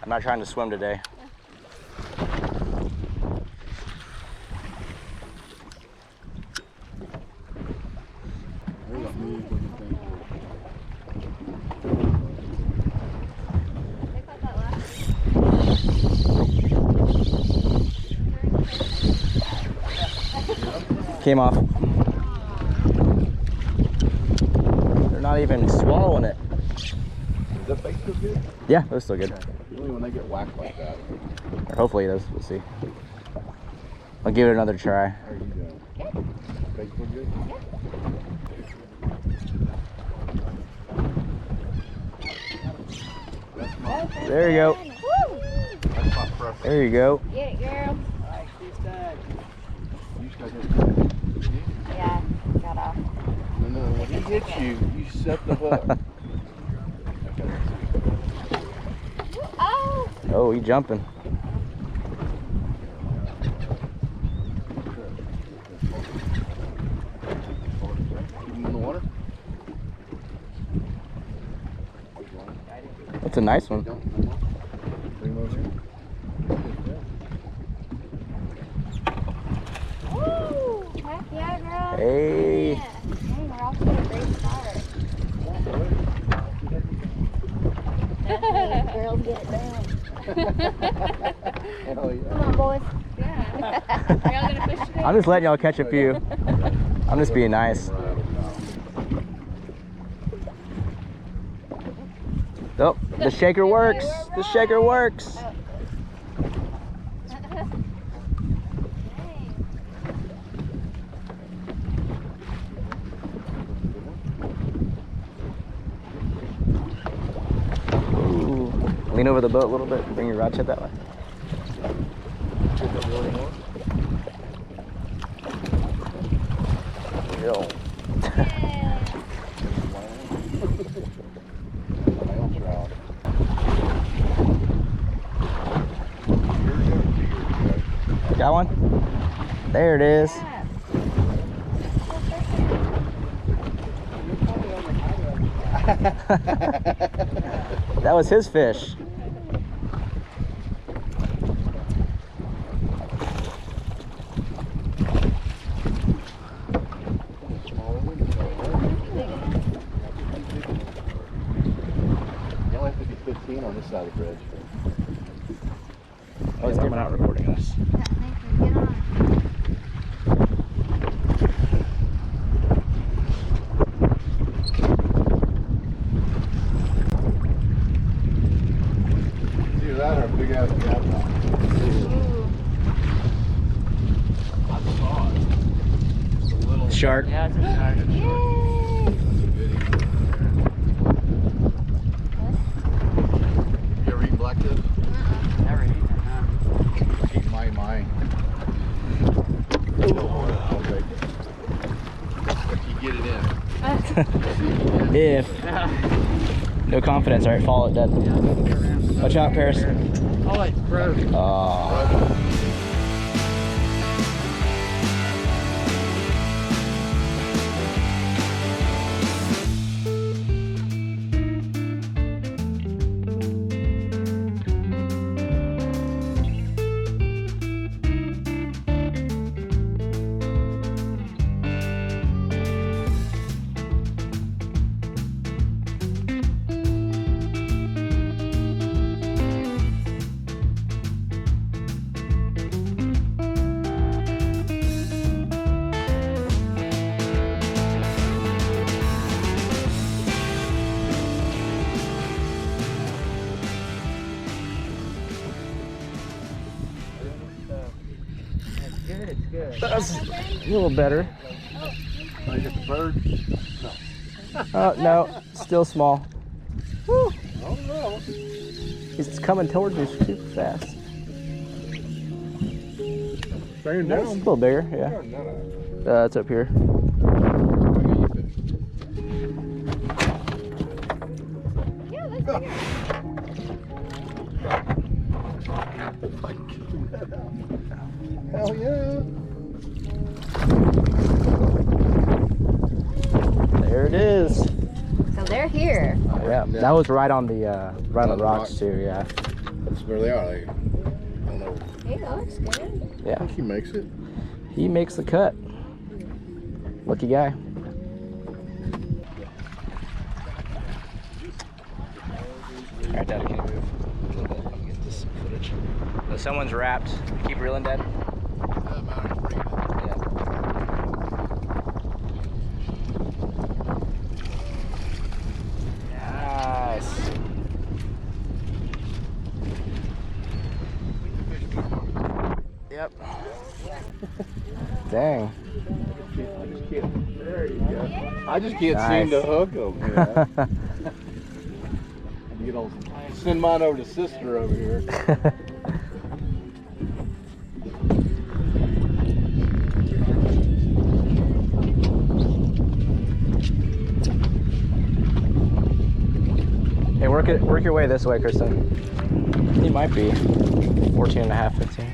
I'm not trying to swim today. Came off. They're not even swallowing it. Is that bait still good? Yeah, they're still good. Only when they get whacked like that. Or hopefully it is. We'll see. I'll give it another try. How are you doing? Bait still good? There you go. That's my preference. There you go. Get it, girl. You just got hit. Yeah, got off. No, when he hits you, you set the hook. Oh! Oh, he's jumping. Keep him in the water. That's a nice one. Bring him over here. Woo! Heck yeah, girl. Hey. Yeah. Dang, we're off to a great start. Girls get it down. Hell yeah. Come on, boys. Yeah. Are y'all gonna fish today? I'm just letting y'all catch a few. I'm just being nice. Oh, the shaker works. The shaker works. Ooh. Lean over the boat a little bit and bring your rod set that way. Yo. Got one? There it is. That was his fish. You only have to be 15 on this side of the bridge. Oh, he's coming out recording us. Get on. Either that or a big ass cat. I saw it. It's a little Shark. Yeah, it's a shark. Yay! You ever eaten blackfish? Never eaten it, huh? Eat my mind. I'll take it. If you get it in. If. No confidence. All right, follow it, Dad. Watch out, Paris. Oh, it's broke. Oh. Good, it's good. That's a little better. Can I get the bird? Oh, no. Still small. Woo. I don't know. He's coming towards you super fast. Staying That's a down. little bigger, yeah. It's up here. Yeah, that's bigger. Hell yeah. There it is. So they're here. Yeah, that was right on the rocks too. Yeah. That's where they are. I don't know. He looks good. I Yeah, think he makes it. he makes the cut. Lucky guy. Alright, Dad, can you move a little bit? Let me get this footage. So someone's wrapped. Keep reeling, Dad. Nice. Yep. Dang. There you go. I just can't Nice. seem to hook them. Send mine over to sister over here. Hey, work your way this way, Kristen. He might be 14 and a half, 15.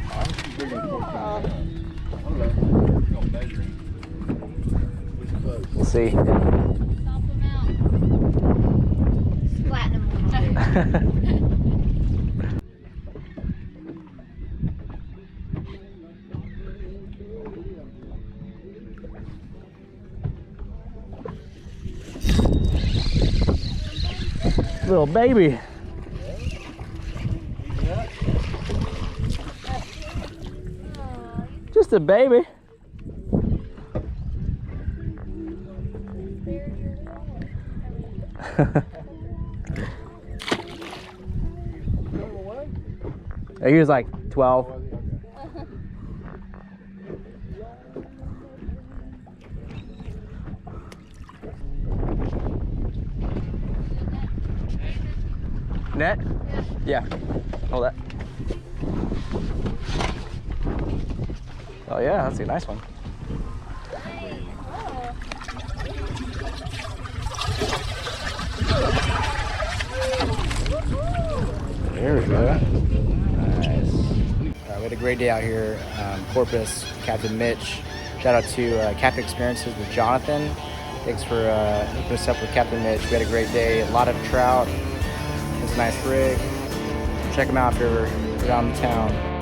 We'll see. Stomp him out. Flatten him a little bit. Little baby. Just a baby. He was like 12. Net? Yeah. Hold that. Oh yeah, that's a nice one. There we go. Nice. We had a great day out here. Corpus, Captain Mitch. Shout out to Captain Experiences with Jonathan. Thanks for hooking us up with Captain Mitch. We had a great day. A lot of trout. It's a nice rig. Check them out if you're ever around the town.